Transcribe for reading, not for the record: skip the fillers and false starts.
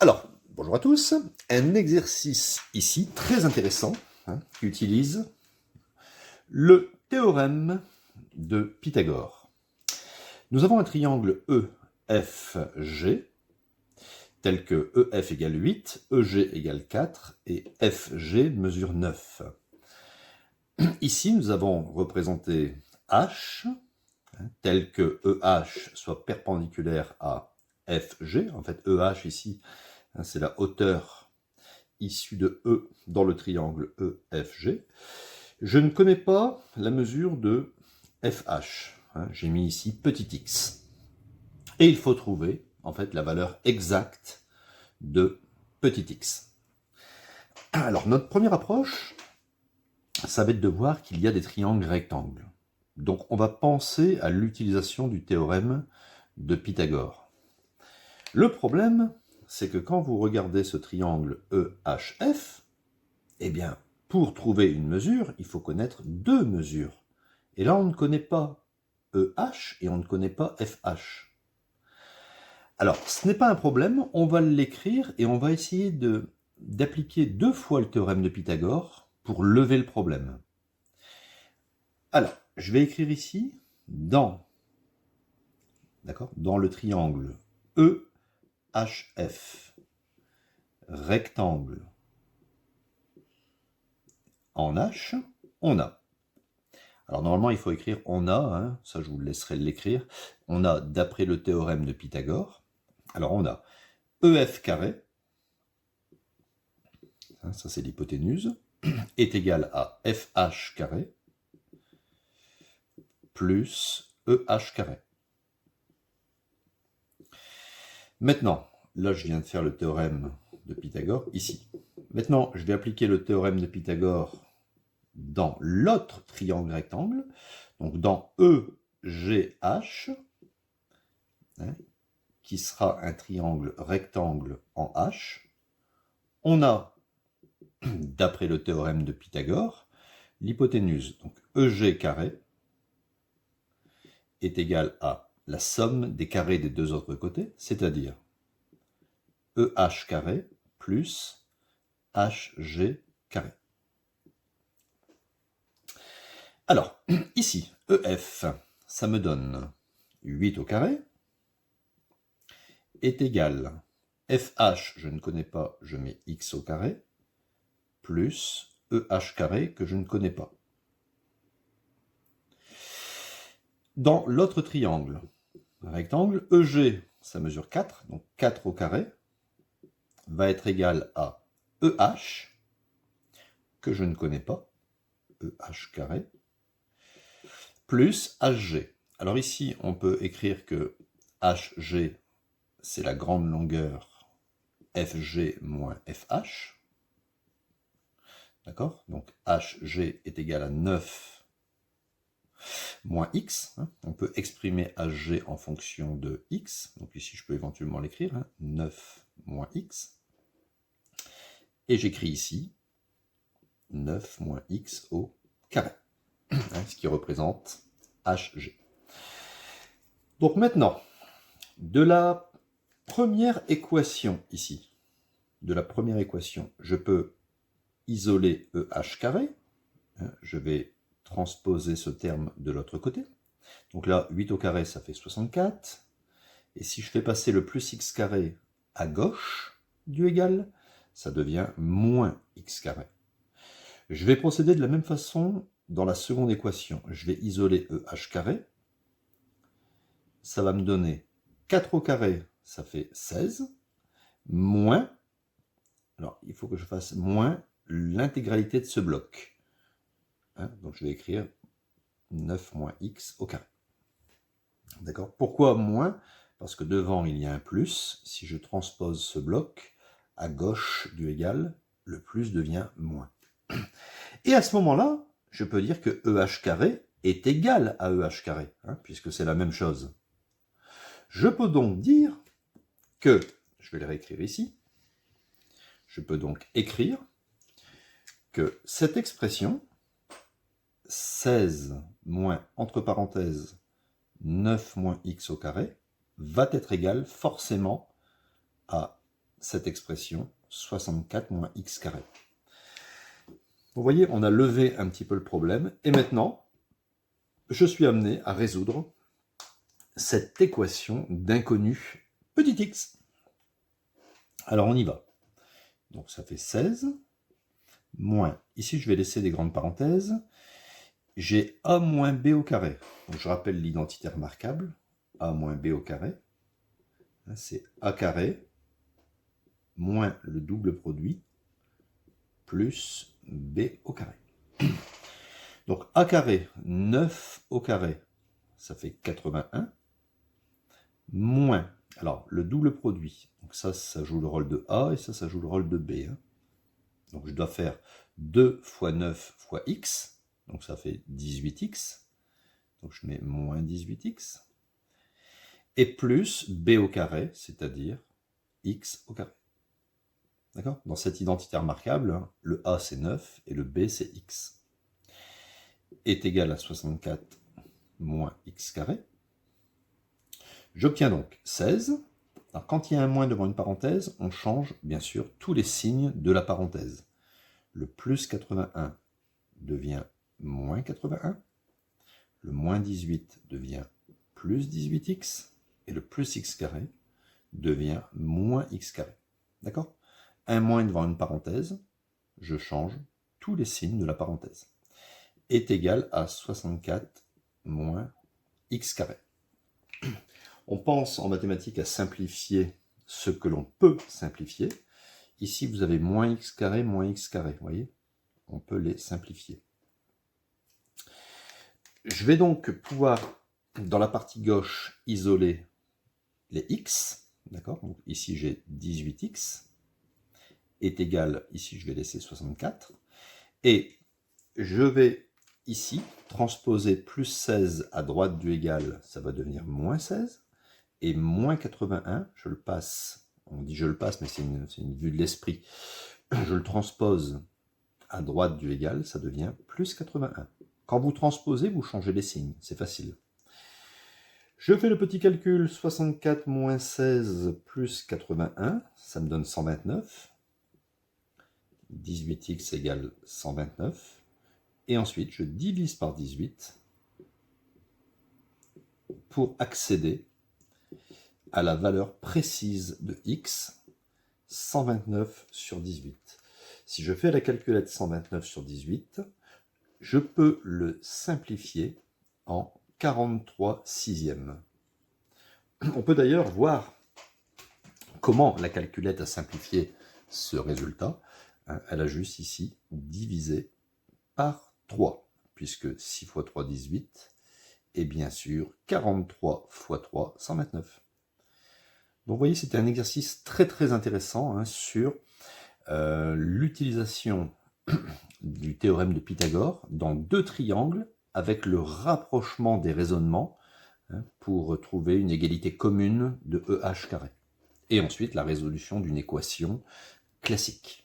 Alors, bonjour à tous. Un exercice ici très intéressant qui utilise le théorème de Pythagore. Nous avons un triangle EFG tel que EF égale 8, EG égale 4 et FG mesure 9. Ici, nous avons représenté H tel que EH soit perpendiculaire à FG. En fait, EH ici, c'est la hauteur issue de E dans le triangle EFG. Je ne connais pas la mesure de FH. J'ai mis ici petit x. Et il faut trouver, en fait, la valeur exacte de petit x. Alors, notre première approche, ça va être de voir qu'il y a des triangles rectangles. Donc, on va penser à l'utilisation du théorème de Pythagore. Le problème, c'est que quand vous regardez ce triangle EHF, eh bien, pour trouver une mesure, il faut connaître deux mesures. Et là, on ne connaît pas EH et on ne connaît pas FH. Alors, ce n'est pas un problème, on va l'écrire et on va essayer d'appliquer deux fois le théorème de Pythagore pour lever le problème. Alors, je vais écrire ici, dans le triangle EHF, rectangle en H, on a. Alors normalement, il faut écrire on a, ça je vous laisserai l'écrire. On a, d'après le théorème de Pythagore, alors on a EF carré, ça c'est l'hypoténuse, est égal à FH carré plus EH carré. Maintenant, là je viens de faire le théorème de Pythagore ici. Maintenant, je vais appliquer le théorème de Pythagore dans l'autre triangle rectangle, donc dans EGH, qui sera un triangle rectangle en H. On a, d'après le théorème de Pythagore, l'hypoténuse, donc EG carré, est égal à la somme des carrés des deux autres côtés, c'est-à-dire EH carré plus HG carré. Alors, ici, EF, ça me donne 8 au carré, est égal, FH, je ne connais pas, je mets x au carré, plus EH carré que je ne connais pas. Dans l'autre triangle, rectangle, EG, ça mesure 4, donc 4 au carré, va être égal à EH, que je ne connais pas, EH carré, plus HG. Alors ici, on peut écrire que HG, c'est la grande longueur FG moins FH. D'accord? Donc HG est égal à 9 moins x. On peut exprimer HG en fonction de x. Donc ici, je peux éventuellement l'écrire. 9 moins x. Et j'écris ici 9 moins x au carré. Ce qui représente HG. Donc maintenant, de la première équation ici, je peux isoler EH carré. Je vais transposer ce terme de l'autre côté. Donc là, 8 au carré, ça fait 64. Et si je fais passer le plus x carré à gauche du égal, ça devient moins x carré. Je vais procéder de la même façon dans la seconde équation. Je vais isoler EH carré. Ça va me donner 4 au carré, ça fait 16, moins, alors il faut que je fasse moins l'intégralité de ce bloc. Donc je vais écrire 9 moins x au carré. D'accord? Pourquoi moins? Parce que devant il y a un plus. Si je transpose ce bloc à gauche du égal, le plus devient moins. Et à ce moment-là, je peux dire que EH carré est égal à EH carré, puisque c'est la même chose. Je peux donc dire que, je vais le réécrire ici, je peux donc écrire que cette expression, 16 moins, entre parenthèses, 9 moins x au carré, va être égale forcément à cette expression 64 moins x carré. Vous voyez, on a levé un petit peu le problème, et maintenant, je suis amené à résoudre cette équation d'inconnu petit x. Alors on y va. Donc ça fait 16, moins, ici je vais laisser des grandes parenthèses, j'ai a moins b au carré. Donc je rappelle l'identité remarquable, a moins b au carré, c'est a carré moins le double produit plus b au carré. Donc a carré, 9 au carré, ça fait 81, moins, alors le double produit, donc ça joue le rôle de a, et ça joue le rôle de b. Donc je dois faire 2 fois 9 fois x, donc ça fait 18x, donc je mets moins 18x, et plus b au carré, c'est-à-dire x au carré. D'accord? Dans cette identité remarquable, le a c'est 9 et le b c'est x. Est égal à 64 moins x carré. J'obtiens donc 16. Alors quand il y a un moins devant une parenthèse, on change bien sûr tous les signes de la parenthèse. Le plus 81 devient moins 81. Le moins 18 devient plus 18x. Et le plus x carré devient moins x carré. D'accord? Un moins devant une parenthèse, je change tous les signes de la parenthèse. Est égal à 64 moins x carré. On pense en mathématiques à simplifier ce que l'on peut simplifier. Ici, vous avez moins x carré, vous voyez? On peut les simplifier. Je vais donc pouvoir, dans la partie gauche, isoler les x. D'accord? Donc ici, j'ai 18x. Est égal, ici, je vais laisser 64. Et je vais ici transposer plus 16 à droite du égal, ça va devenir moins 16. Et moins 81, je le passe, on dit je le passe, mais c'est une vue de l'esprit, je le transpose à droite du égal, ça devient plus 81. Quand vous transposez, vous changez les signes, c'est facile. Je fais le petit calcul, 64 moins 16 plus 81, ça me donne 129. 18x égale 129. Et ensuite, je divise par 18 pour accéder à la valeur précise de x, 129 sur 18. Si je fais la calculette 129 sur 18, je peux le simplifier en 43 sixièmes. On peut d'ailleurs voir comment la calculette a simplifié ce résultat. Elle a juste ici divisé par 3, puisque 6 fois 3, 18, et bien sûr 43 fois 3, 129. Donc vous voyez, c'était un exercice très très intéressant sur l'utilisation du théorème de Pythagore dans deux triangles avec le rapprochement des raisonnements pour trouver une égalité commune de EH carré. Et ensuite la résolution d'une équation classique.